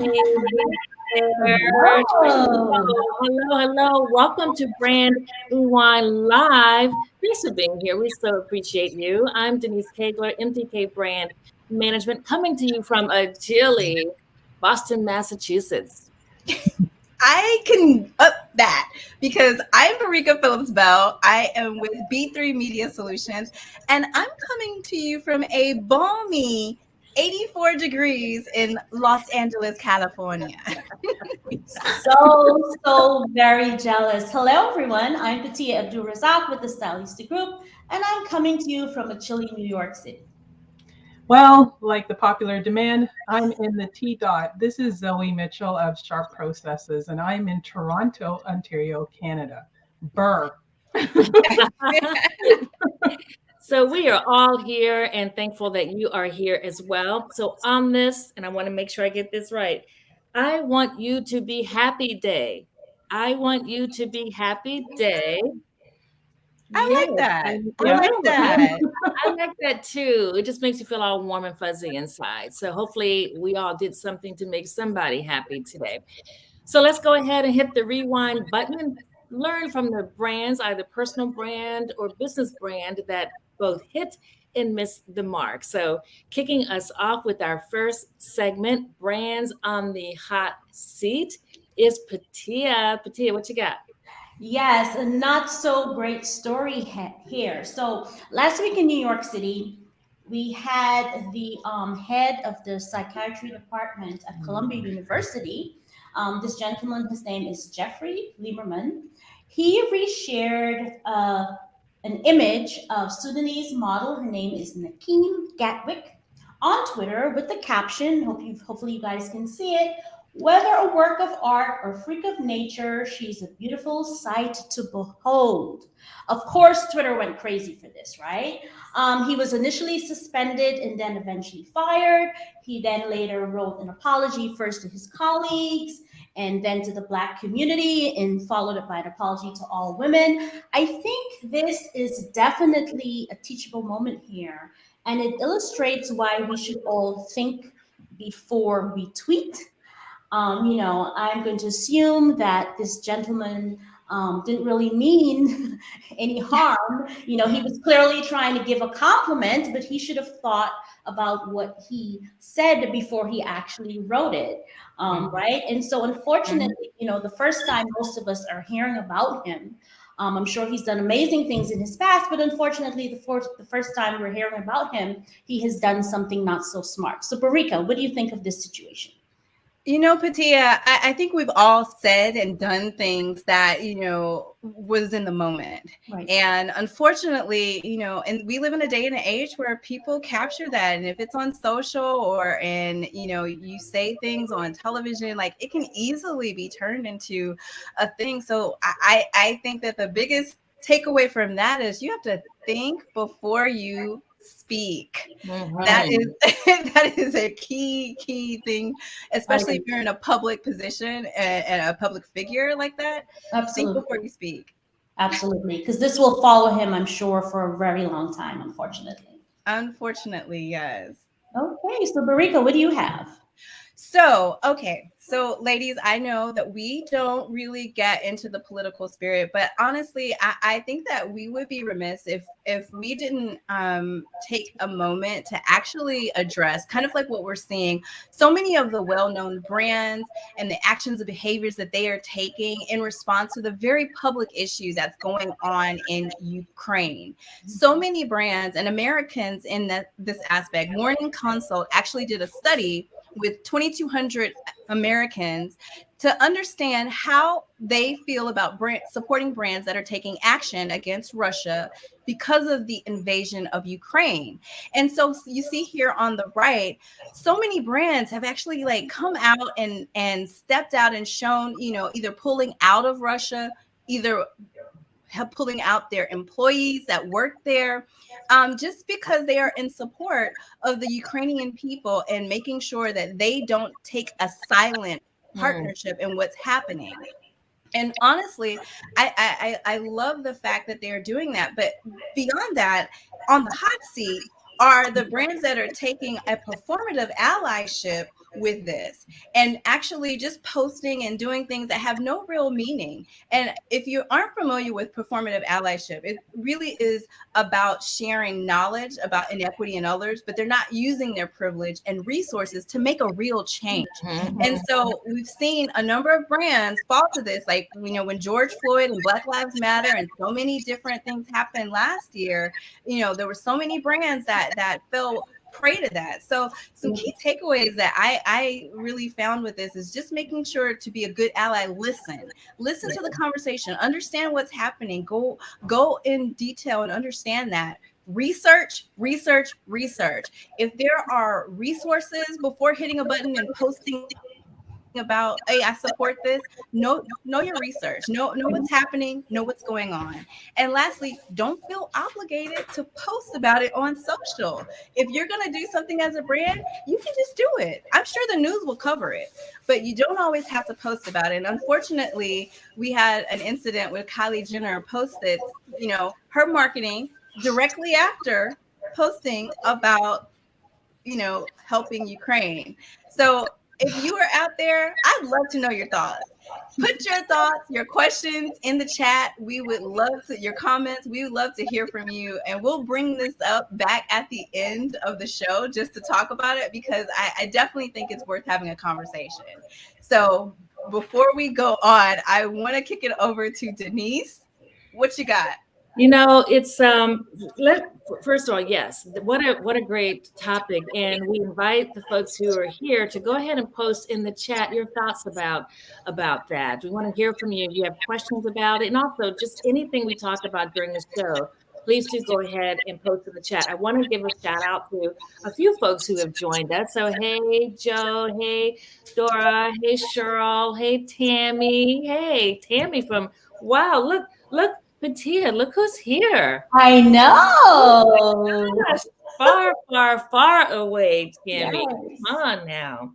Hello. Hello. Welcome to Brand Rewind Live. Thanks for being here. We so appreciate you. I'm Denise Kegler, MTK Brand Management, coming to you from a chilly Boston, Massachusetts. I can up that because I'm Barika Bell. I am with B3 Media Solutions, and I'm coming to you from a balmy 84 degrees in Los Angeles, California. So very jealous. Hello, everyone. I'm Patia Abdul Razak with the Stylista Group, and I'm coming to you from a chilly New York City. Well, like the popular demand, I'm in the T dot. This is Zoe Mitchell of Sharp Processes, and I'm in Toronto, Ontario, Canada. Burr. So we are all here and thankful that you are here as well. So on this, and I want to make sure I get this right, I want you to be happy day. I want you to be happy day. I Yes, like that. I I like that. I like that too. It just makes you feel all warm and fuzzy inside. So hopefully we all did something to make somebody happy today. So let's go ahead and hit the rewind button and learn from the brands, either personal brand or business brand that both hit and missed the mark. So kicking us off with our first segment, brands on the hot seat, is Patia. Patia, what you got? Yes, a not so great story here. So last week in New York City, we had the head of the psychiatry department at Columbia University. This gentleman, his name is Jeffrey Lieberman. He reshared an image of Sudanese model. Her name is Nakeem Gatwick on Twitter with the caption. Hopefully you guys can see it. Whether a work of art or freak of nature, she's a beautiful sight to behold. Of course, Twitter went crazy for this, right? He was initially suspended and then eventually fired. He then later wrote an apology first to his colleagues and then to the Black community, and followed it by an apology to all women. I think this is definitely a teachable moment here, and it illustrates why we should all think before we tweet. I'm going to assume that this gentleman didn't really mean any harm. He was clearly trying to give a compliment, but he should have thought about what he said before he actually wrote it. Right. And so, unfortunately, the first time most of us are hearing about him, I'm sure he's done amazing things in his past, but unfortunately, the first time we're hearing about him, he has done something not so smart. So, Barika, what do you think of this situation? Patia, I think we've all said and done things that, was in the moment. Right. And unfortunately, and we live in a day and an age where people capture that. And if it's on social or you say things on television, like it can easily be turned into a thing. So I think that the biggest takeaway from that is you have to think before you speak. That is that is a key thing, especially if you're in a public position and a public figure like that. Absolutely. Think before you speak. Absolutely, because this will follow him, I'm sure, for a very long time, unfortunately. Unfortunately, yes. Okay, so Barika, what do you have? So, ladies, I know that we don't really get into the political spirit, but honestly, I think that we would be remiss if we didn't take a moment to actually address kind of like what we're seeing. So many of the well-known brands and the actions and behaviors that they are taking in response to the very public issue that's going on in Ukraine. So many brands and Americans in this aspect. Morning Consult actually did a study with 2,200 Americans to understand how they feel about supporting brands that are taking action against Russia because of the invasion of Ukraine. And so you see here on the right, so many brands have actually come out and stepped out and shown, either pulling out of Russia, either pulling out their employees that work there, just because they are in support of the Ukrainian people and making sure that they don't take a silent partnership in what's happening. And honestly, I love the fact that they're doing that. But beyond that, on the hot seat are the brands that are taking a performative allyship with this and actually just posting and doing things that have no real meaning. And if you aren't familiar with performative allyship, it really is about sharing knowledge about inequity in others, but they're not using their privilege and resources to make a real change. And so we've seen a number of brands fall to this, like, when George Floyd and Black Lives Matter and so many different things happened last year, there were so many brands that fell prey to that. So some key takeaways that I really found with this is just making sure to be a good ally. Listen to the conversation, understand what's happening, go in detail and understand that. Research. If there are resources before hitting a button and posting about, hey, I support this, know your research, know what's happening, know what's going on. And lastly, don't feel obligated to post about it on social. If you're going to do something as a brand, you can just do it. I'm sure the news will cover it, but you don't always have to post about it. And unfortunately, we had an incident where Kylie Jenner posted, her marketing directly after posting about, helping Ukraine. So if you are out there, I'd love to know your thoughts. Put your thoughts, your questions in the chat. We would love to, your comments. We would love to hear from you. And we'll bring this up back at the end of the show just to talk about it, because I definitely think it's worth having a conversation. So before we go on, I want to kick it over to Denise. What you got? It's first of all, yes, what a great topic, and we invite the folks who are here to go ahead and post in the chat your thoughts about that. We want to hear from you if you have questions about it, and also just anything we talk about during the show. Please do go ahead and post in the chat. I want to give a shout out to a few folks who have joined us. So hey Joe, hey Dora, hey Cheryl, hey Tammy from look. Patia, look who's here. I know. Gosh, far away, Tammy. Yes. Come on now.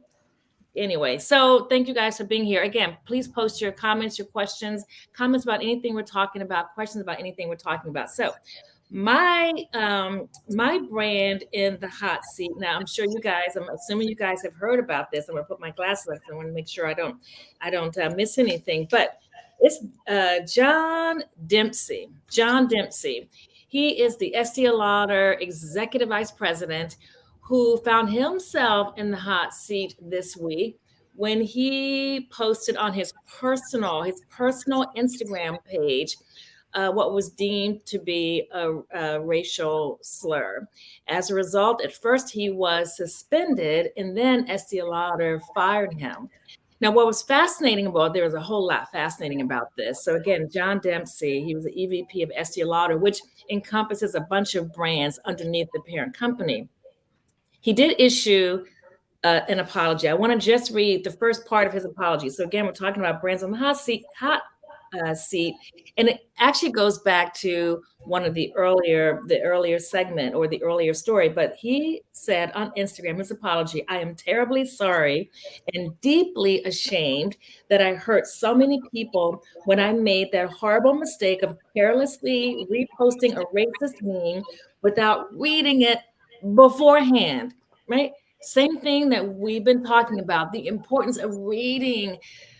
Anyway, so thank you guys for being here. Again, please post your comments, your questions, comments about anything we're talking about, questions about anything we're talking about. So my brand in the hot seat. Now, I'm assuming you guys have heard about this. I'm gonna put my glasses on. I want to make sure I don't miss anything. But it's John Dempsey. John Dempsey. He is the Estee Lauder Executive Vice President, who found himself in the hot seat this week when he posted on his personal Instagram page what was deemed to be a racial slur. As a result, at first he was suspended, and then Estee Lauder fired him. Now, what was fascinating about, there was a whole lot fascinating about this. So again, John Dempsey, he was the EVP of Estee Lauder, which encompasses a bunch of brands underneath the parent company. He did issue an apology. I want to just read the first part of his apology. So again, we're talking about brands on the hot seat, and it actually goes back to one of the earlier segment or the earlier story. But he said on Instagram, his apology: "I am terribly sorry and deeply ashamed that I hurt so many people when I made that horrible mistake of carelessly reposting a racist meme without reading it beforehand." Right? Same thing that we've been talking about, the importance of reading.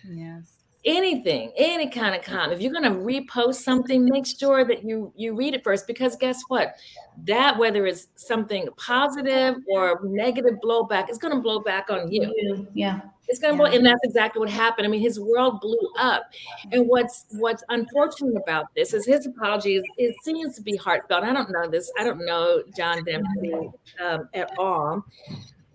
Yes. Anything, any kind of comment. If you're going to repost something, make sure that you read it first, because guess what? That, whether it's something positive or negative blowback, it's going to blow back on you. Yeah. It's going to blow, and that's exactly what happened. I mean, his world blew up. And what's unfortunate about this is his apology it seems to be heartfelt. I don't know this. I don't know John Dempsey at all.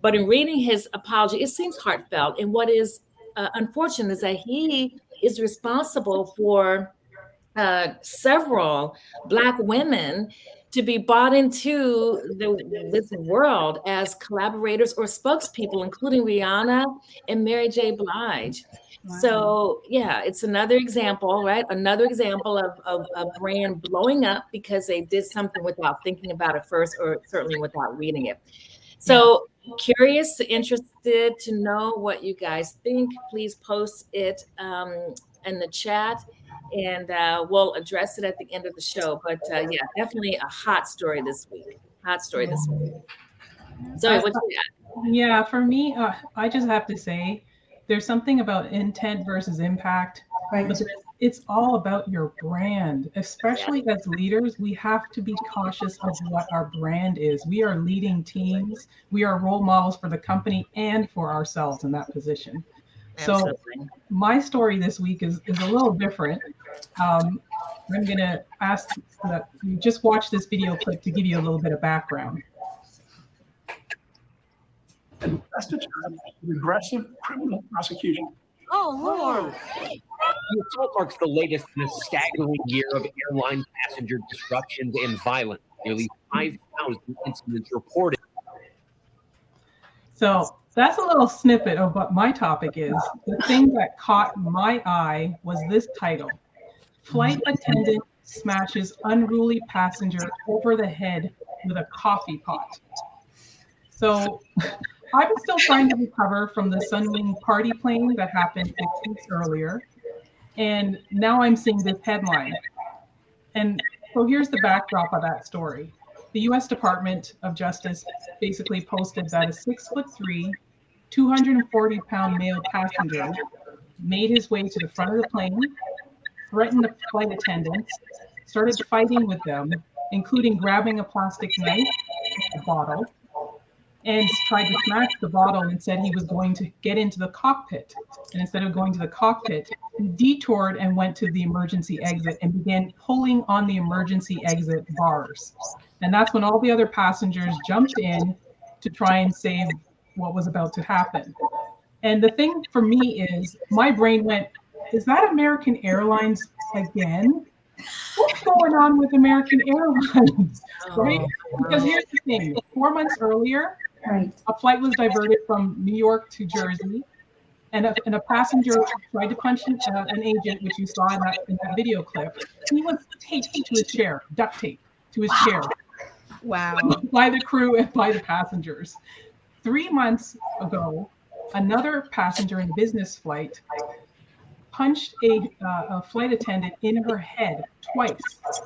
But in reading his apology, it seems heartfelt. And what is unfortunate is that he is responsible for several Black women to be bought into this world as collaborators or spokespeople, including Rihanna and Mary J. Blige. Wow. So yeah, it's another example, right? Another example of a brand blowing up because they did something without thinking about it first, or certainly without reading it. So curious, interested to know what you guys think. Please post it in the chat, and we'll address it at the end of the show. But yeah, definitely a hot story this week. Hot story this week. Zoe, what you got? Yeah, for me, I just have to say there's something about intent versus impact, but Right. it's all about your brand. Yeah, Especially as leaders, we have to be cautious of what our brand is. We are leading teams, we are role models for the company and for ourselves in that position. So, absolutely. my story this week is a little different. Um, I'm going to ask that you just watch this video clip to give you a little bit of background. And pressed a charge of aggressive criminal prosecution. Oh, Lord. The assault marks the latest in a staggering year of airline passenger disruptions and violence. Nearly 5,000 incidents reported. So that's a little snippet of what my topic is. The thing that caught my eye was this title: Flight Attendant Smashes Unruly Passenger Over the Head with a Coffee Pot. So I was still trying to recover from the Sunwing party plane that happened 6 weeks earlier. And now I'm seeing this headline. And so here's the backdrop of that story. The US Department of Justice basically posted that a 6'3", 240-pound male passenger made his way to the front of the plane, threatened the flight attendants, started fighting with them, including grabbing a plastic knife, a bottle, and tried to smash the bottle and said he was going to get into the cockpit. And instead of going to the cockpit, he detoured and went to the emergency exit and began pulling on the emergency exit bars. And that's when all the other passengers jumped in to try and save what was about to happen. And the thing for me is, my brain went, is that American Airlines again? What's going on with American Airlines? Right? Because here's the thing, 4 months earlier, Right. a flight was diverted from New York to Jersey, and a passenger tried to punch an agent, which you saw in that video clip. He was taped to his chair, duct tape to his chair. Wow. By the crew and by the passengers. 3 months ago, another passenger in a business flight punched a flight attendant in her head twice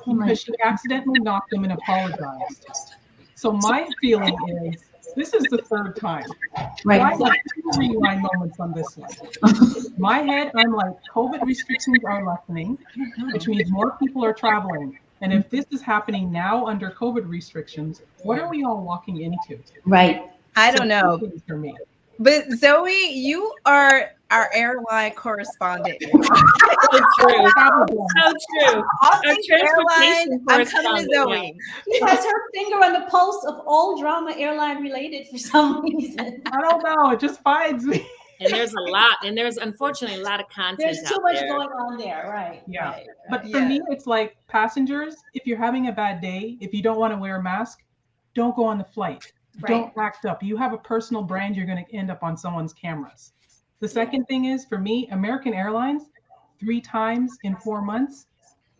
because she accidentally knocked him and apologized. So my feeling is, this is the third time. Right. So I have two rewind moments on this one. My head, I'm like, COVID restrictions are lessening, which means more people are traveling. And if this is happening now under COVID restrictions, what are we all walking into? Right. I don't know. For me. But Zoe, you are our airline correspondent. So true. So true. All Our things airline, transportation I'm coming to correspondent, Zoe. She has her finger on the pulse of all drama airline related for some reason. I don't know. It just finds me. And there's a lot, and there's unfortunately a lot of content. There's too out much there. going on there, right? Yeah. Right. But for me, it's like, passengers, if you're having a bad day, if you don't want to wear a mask, don't go on the flight. Right. Don't act up. You have a personal brand, you're going to end up on someone's cameras. The second thing is, for me, American Airlines, 3 times in 4 months.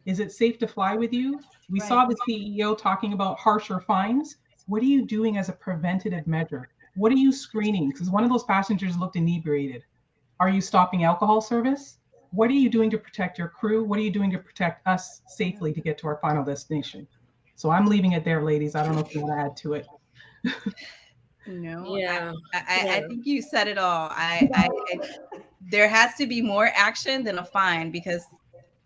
Is it safe to fly with you? We saw the CEO talking about harsher fines. What are you doing as a preventative measure? What are you screening? Because one of those passengers looked inebriated. Are you stopping alcohol service? What are you doing to protect your crew? What are you doing to protect us safely to get to our final destination? So I'm leaving it there, ladies. I don't know if you want to add to it. No, Yeah. I think you said it all. There has to be more action than a fine because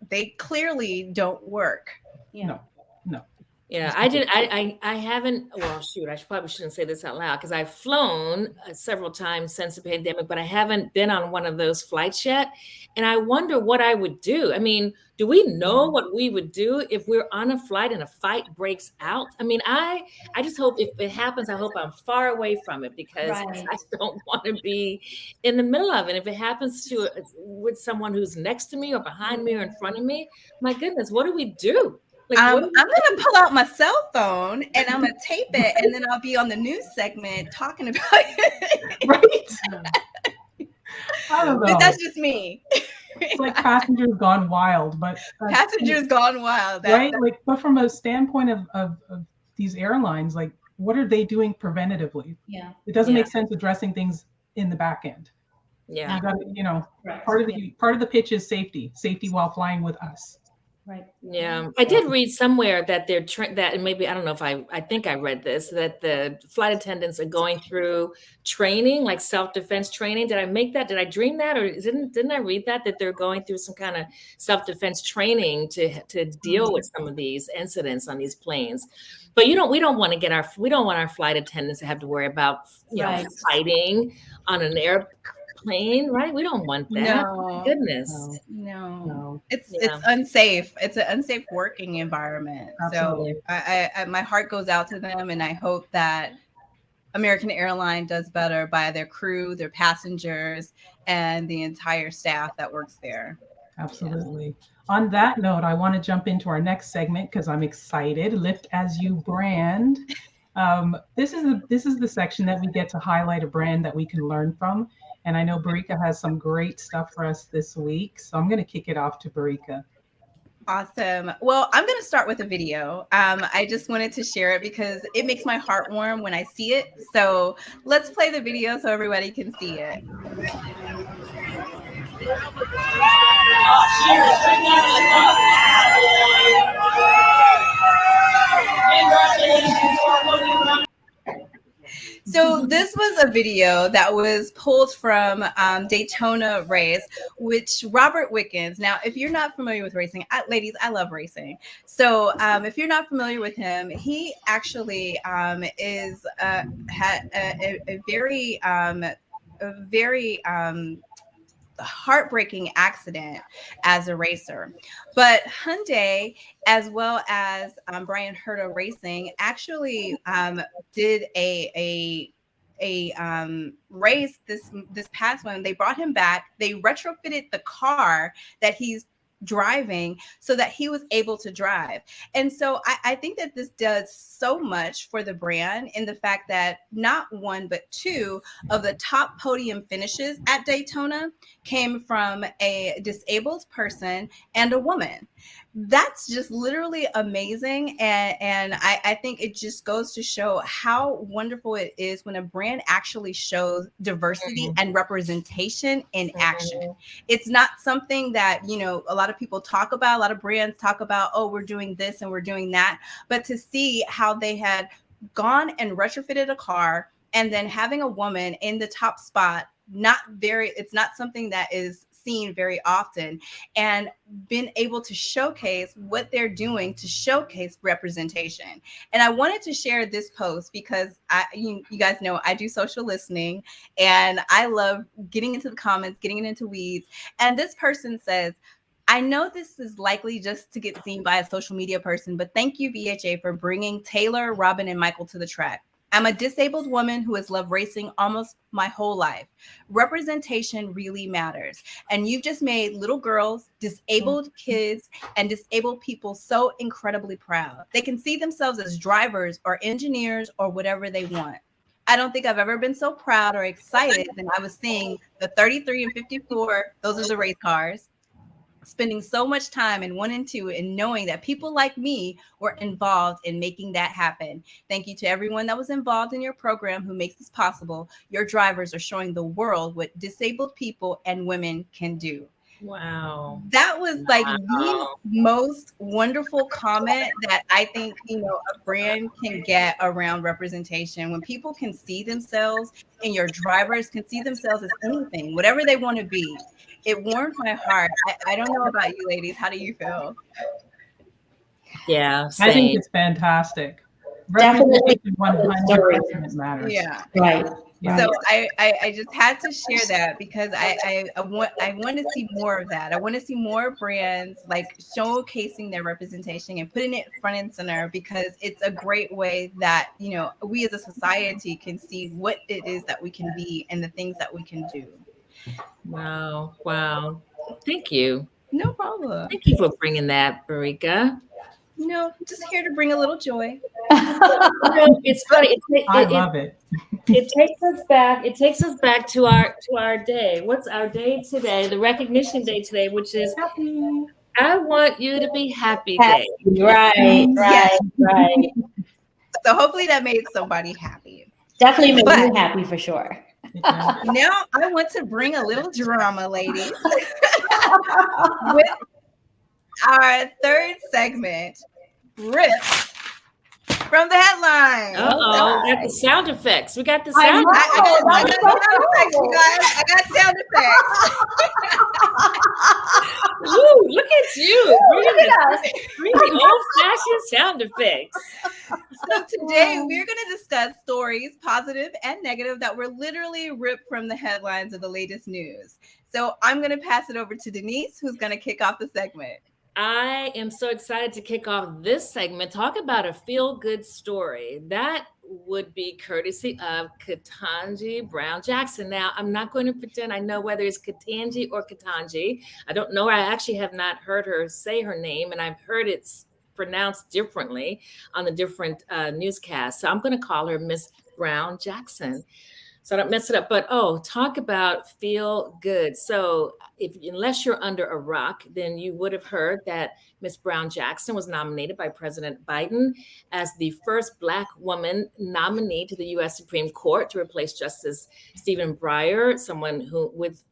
they clearly don't work. Yeah. No. Yeah, I haven't. Well, shoot, I probably shouldn't say this out loud because I've flown several times since the pandemic, but I haven't been on one of those flights yet. And I wonder what I would do. I mean, do we know what we would do if we're on a flight and a fight breaks out? I mean, I just hope if it happens, I hope I'm far away from it because Right. I don't want to be in the middle of it. If it happens to with someone who's next to me or behind me or in front of me, my goodness, what do we do? Like, I'm what do we gonna pull out my cell phone and I'm gonna tape it, and then I'll be on the news segment talking about it. Right? I don't know. But that's just me. It's like Passengers Gone Wild, but Passengers Gone Wild. Right? Like, but from a standpoint of these airlines, like, what are they doing preventatively? Yeah. It doesn't make sense addressing things in the back end. Yeah. You got to, Right. part of the pitch is safety while flying with us. Right. Yeah, I did read somewhere that that, and maybe I don't know if I think I read this, that the flight attendants are going through training, like self-defense training. Did I make that? Did I dream that, or didn't I read that they're going through some kind of self-defense training to deal with some of these incidents on these planes? But we don't want our flight attendants to have to worry about Right. fighting on an airplane, right? We don't want that. No, Goodness. No, no. no, It's Yeah, unsafe. It's an unsafe working environment. So absolutely. I my heart goes out to them, and I hope that American Airlines does better by their crew, their passengers, and the entire staff that works there. yeah. Absolutely. On that note, I want to jump into our next segment because I'm excited. Lift as you brand. This is the section that we get to highlight a brand that we can learn from. And I know Barika has some great stuff for us this week. So I'm going to kick it off to Barika. Awesome. Well, I'm going to start with a video. I just wanted to share it because it makes my heart warm when I see it. So let's play the video so everybody can see it. So this was a video that was pulled from Daytona race, which Robert Wickens. Now, if you're not familiar with racing, ladies, I love racing. So if you're not familiar with him, he actually is had a very heartbreaking accident as a racer. But Hyundai, as well as Brian Herta Racing, actually did a race this past one. They brought him back. They retrofitted the car that he's driving so that he was able to drive. And so I think that this does so much for the brand in the fact that not one but two of the top podium finishes at Daytona came from a disabled person and a woman. That's just literally amazing. And I think it just goes to show how wonderful it is when a brand actually shows diversity and representation in action. It's not something that, a lot of people talk about, a lot of brands talk about, oh, we're doing this and we're doing that. But to see how they had gone and retrofitted a car and then having a woman in the top spot, it's not something that is seen very often, and been able to showcase what they're doing to showcase representation. And I wanted to share this post because you guys know I do social listening and I love getting into the comments, getting into weeds. And this person says, I know this is likely just to get seen by a social media person, but thank you, VHA, for bringing Taylor, Robin, and Michael to the track. I'm a disabled woman who has loved racing almost my whole life. Representation really matters. And you've just made little girls, disabled kids, and disabled people so incredibly proud. They can see themselves as drivers or engineers or whatever they want. I don't think I've ever been so proud or excited than I was seeing the 33 and 54, those are the race cars, spending so much time in 1 and 2 and knowing that people like me were involved in making that happen. Thank you to everyone that was involved in your program who makes this possible. Your drivers are showing the world what disabled people and women can do. Wow. That was like the most wonderful comment that I think, a brand can get around representation. When people can see themselves and your drivers can see themselves as anything, whatever they want to be. It warmed my heart. I don't know about you ladies. How do you feel? Yeah, I think same. it's fantastic. Definitely. Representation 100% matters. Yeah. Right. Yeah. So I just had to share that because I want to see more of that. I want to see more brands like showcasing their representation and putting it front and center, because it's a great way that, we as a society can see what it is that we can be and the things that we can do. Wow. Wow. Thank you. No problem. Thank you for bringing that, Barika. Just here to bring a little joy. It's funny. I love it. It takes us back. It takes us back to our day. What's our day today? The recognition day today, which is Happy. I want you to be happy day. Right. Yes. Right. So hopefully that made somebody happy. Definitely made me happy for sure. Now I want to bring a little drama, ladies. Our third segment, rips from the headlines. Uh-oh, we got the sound effects. We got the I sound know. I effects. got That was sound effects, so you cool. guys. I got sound effects. Woo, look at you. Look at us. Bring the old-fashioned sound effects. So today we're going to discuss stories, positive and negative, that were literally ripped from the headlines of the latest news. So I'm going to pass it over to Denise, who's going to kick off the segment. I am so excited to kick off this segment. Talk about a feel-good story. That would be courtesy of Ketanji Brown Jackson. Now, I'm not going to pretend I know whether it's Ketanji or Ketanji. I don't know. I actually have not heard her say her name, and I've heard it's pronounced differently on the different newscasts. So I'm going to call her Miss Brown Jackson, so I don't mess it up. But talk about feel good. So if unless you're under a rock, then you would have heard that Miss Brown Jackson was nominated by President Biden as the first Black woman nominee to the U.S. Supreme Court to replace Justice Stephen Breyer, someone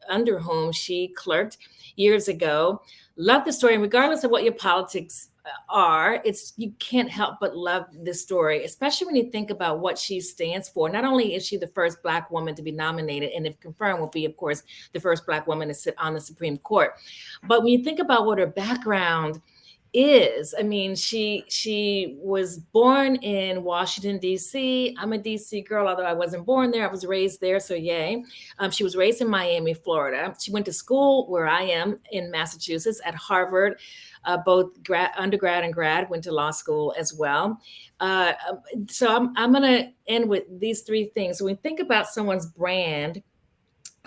under whom she clerked years ago. Love the story, and regardless of what your politics are, you can't help but love this story, especially when you think about what she stands for. Not only is she the first Black woman to be nominated, and if confirmed, will be, of course, the first Black woman to sit on the Supreme Court, but when you think about what her background is, I mean, she was born in Washington, D.C. I'm a D.C. girl, although I wasn't born there. I was raised there, so yay. She was raised in Miami, Florida. She went to school where I am in Massachusetts at Harvard, both undergrad and grad, went to law school as well. So I'm going to end with these three things. When we think about someone's brand,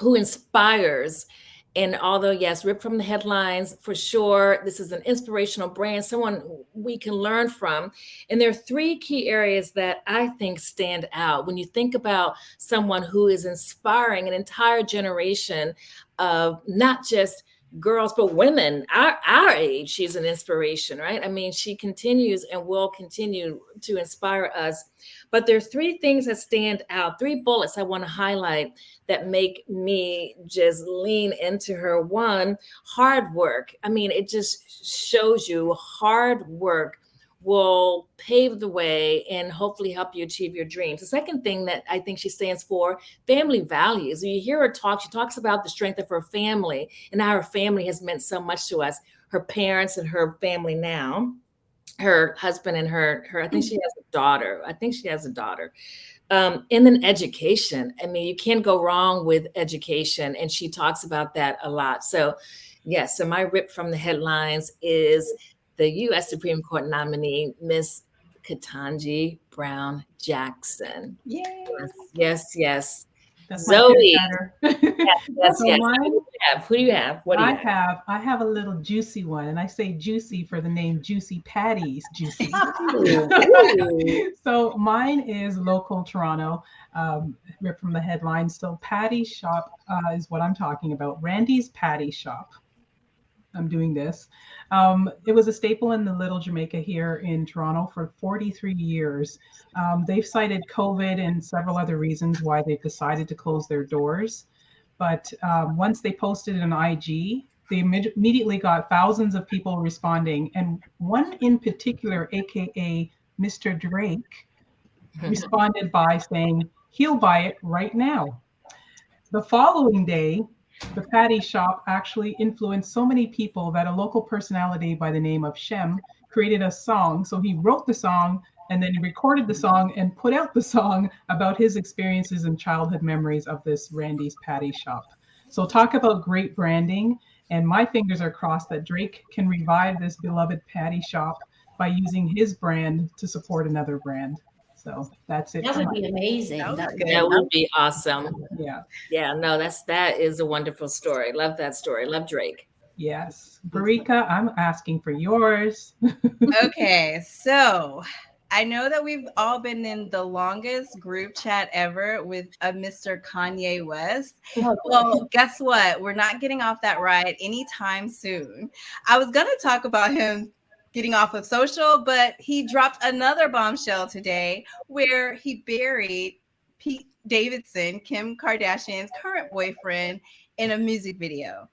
who inspires, and although, yes, ripped from the headlines for sure, this is an inspirational brand, someone we can learn from. And there are three key areas that I think stand out when you think about someone who is inspiring an entire generation of not just girls, but women our age. She's an inspiration, right? I mean, she continues and will continue to inspire us. But there are three things that stand out, three bullets I want to highlight that make me just lean into her. One, hard work. I mean, it just shows you hard work will pave the way and hopefully help you achieve your dreams. The second thing that I think she stands for, family values. When you hear her talk, she talks about the strength of her family and how her family has meant so much to us, her parents and her family now, her husband and her I think she has a daughter. And then education. I mean, you can't go wrong with education. And she talks about that a lot. So, yes, so my rip from the headlines is the U.S. Supreme Court nominee, Miss Ketanji Brown Jackson. Yay. Yes. That's my Zoe. chatter. Yes. So mine, Who do you have? What do you have? I have a little juicy one, and I say juicy for the name Juicy Patty's Juicy. So mine is local Toronto, ripped from the headlines. So Patty Shop is what I'm talking about. Randy's Patty Shop. I'm doing this. It was a staple in the Little Jamaica here in Toronto for 43 years. They've cited COVID and several other reasons why they've decided to close their doors. But once they posted it on IG, they immediately got thousands of people responding. And one in particular, AKA Mr. Drake, responded by saying, he'll buy it right now. The following day, the Patty Shop actually influenced so many people that a local personality by the name of Shem created a song. So he wrote the song and then he recorded the song and put out the song about his experiences and childhood memories of this Randy's Patty Shop. So talk about great branding. And my fingers are crossed that Drake can revive this beloved Patty Shop by using his brand to support another brand. So that's it. That would be amazing. That would be awesome. Yeah. No, that is a wonderful story. Love that story. Love Drake. Yes. Barika, I'm asking for yours. Okay, so I know that we've all been in the longest group chat ever with a Mr. Kanye West. Well, guess what? We're not getting off that ride anytime soon. I was going to talk about him getting off of social, but he dropped another bombshell today where he buried Pete Davidson, Kim Kardashian's current boyfriend, in a music video.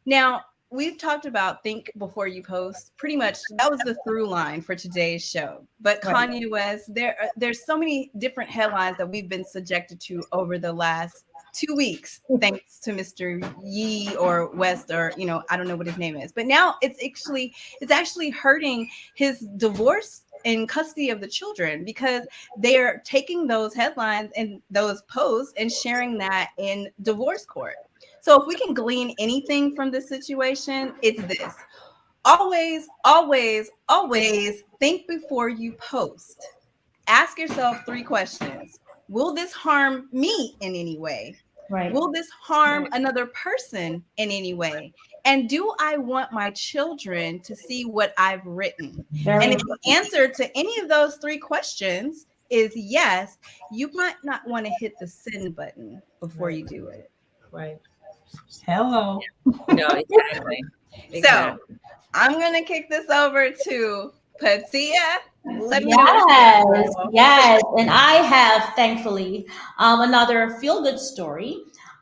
Now, we've talked about think before you post. Pretty much that was the through line for today's show. But Right. Kanye West, there's so many different headlines that we've been subjected to over the last 2 weeks, thanks to Mr. Yee or West, or I don't know what his name is. But now it's actually hurting his divorce and custody of the children, because they're taking those headlines and those posts and sharing that in divorce court. So if we can glean anything from this situation, it's this. Always, always, always think before you post. Ask yourself 3 questions. Will this harm me in any way? Right. Will this harm another person in any way? And do I want my children to see what I've written? Very And if the answer to any of those 3 questions is yes, you might not want to hit the send button before you do it. Right. Hello. No, exactly. So I'm going to kick this over to Patia. Let me know what you Yes, think. yes. And I have, thankfully, another feel-good story.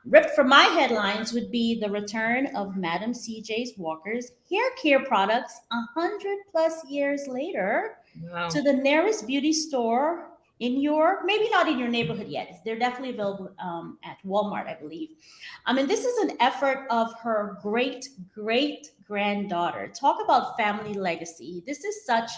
Ripped from my headlines would be the return of Madam CJ's Walker's hair care products 100+ years later Wow. to the nearest beauty store in your, maybe not in your neighborhood yet. They're definitely available at Walmart, I believe. And this is an effort of her great granddaughter. Talk about family legacy. This is such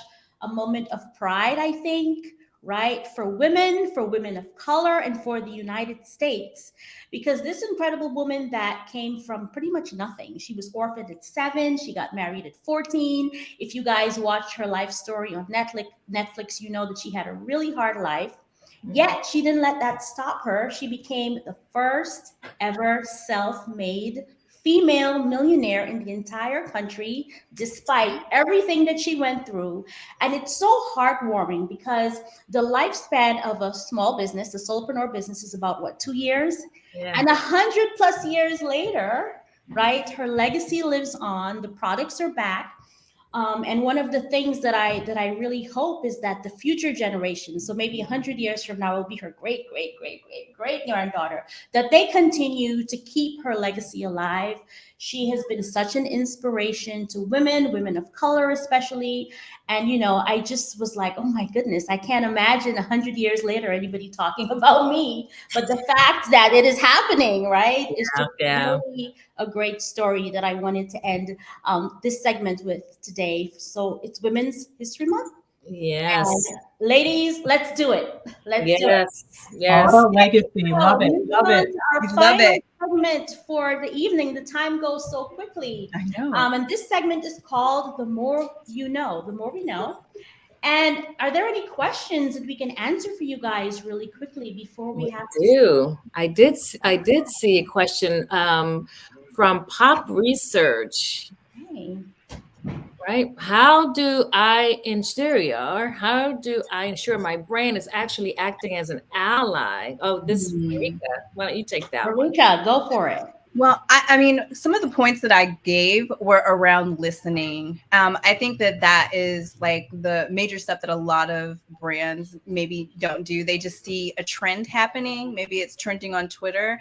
a moment of pride, I think, right? For women of color, and for the United States. Because this incredible woman that came from pretty much nothing, she was orphaned at 7, she got married at 14. If you guys watch her life story on Netflix, you know that she had a really hard life. Yet she didn't let that stop her. She became the first ever self-made female millionaire in the entire country, despite everything that she went through. And it's so heartwarming because the lifespan of a small business, a solopreneur business, is about what, 2 years? Yeah. And 100+ years later, right, her legacy lives on. The products are back. And one of the things that I really hope is that the future generations, so maybe 100 years from now, will be her great granddaughter, that they continue to keep her legacy alive. She has been such an inspiration to women of color especially. And I just was like, oh my goodness, I can't imagine 100 years later anybody talking about me. But the fact that it is happening, right, is just Yeah. really a great story that I wanted to end this segment with today. So it's Women's History Month. Yes. And ladies, let's do it. Let's do it. Yes. Yes. Auto legacy. Love it. Moving Love on it. to our We love final it. segment for the evening. The time goes so quickly. I know. And this segment is called The More You Know, The More We Know. And are there any questions that we can answer for you guys really quickly before we have to? I did see a question from Pop Research. Okay. Right? How do I ensure my brand is actually acting as an ally? Oh, this is Barika. Why don't you take that one? Barika, go for it. Well, I mean, some of the points that I gave were around listening. I think that is like the major step that a lot of brands maybe don't do. They just see a trend happening. Maybe it's trending on Twitter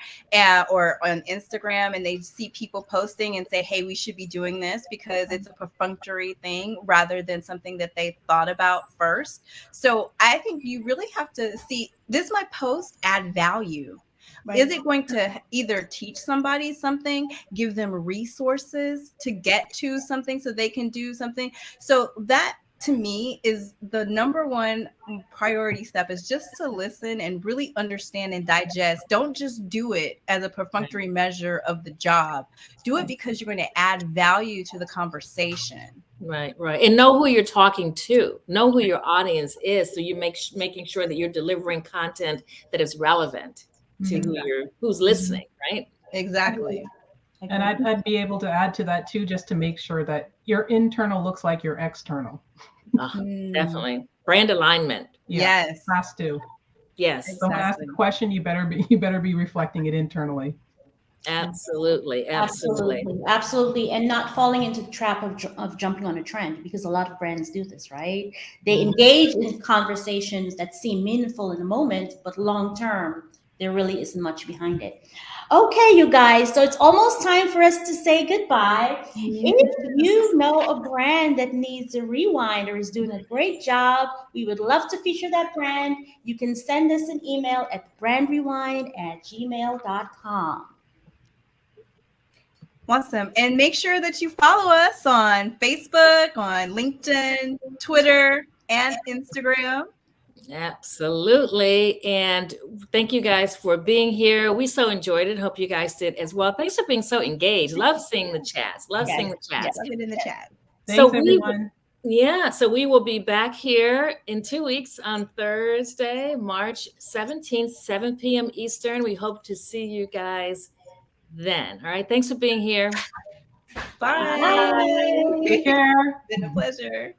or on Instagram, and they see people posting and say, hey, we should be doing this because it's a perfunctory thing rather than something that they thought about first. So I think you really have to see, does my post add value? Right. Is it going to either teach somebody something, give them resources to get to something so they can do something? So that to me is the number one priority step, is just to listen and really understand and digest. Don't just do it as a perfunctory measure of the job. Do it because you're going to add value to the conversation. Right. And know who you're talking to. Know who your audience is, so you're making sure that you're delivering content that is relevant to who's listening, right? Exactly. And I'd be able to add to that too, just to make sure that your internal looks like your external. Definitely. Brand alignment. Yeah, yes. Has to. Yes. Exactly. So when I ask a question, you better be reflecting it internally. Absolutely. And not falling into the trap of jumping on a trend, because a lot of brands do this, right? They engage in conversations that seem meaningful in the moment, but long term There really isn't much behind it. Okay, you guys, so it's almost time for us to say goodbye. If you know a brand that needs a rewind or is doing a great job, we would love to feature that brand. You can send us an email at brandrewind@gmail.com. Awesome. And make sure that you follow us on Facebook, on LinkedIn, Twitter, and Instagram. Absolutely. And thank you guys for being here. We so enjoyed it. Hope you guys did as well. Thanks for being so engaged. Love seeing the chats. Love seeing the chats. Love it in the chat. Thanks, everyone. So we will be back here in 2 weeks on Thursday, March 17th, 7 p.m. Eastern. We hope to see you guys then. All right. Thanks for being here. Bye. Take care. It's been a pleasure.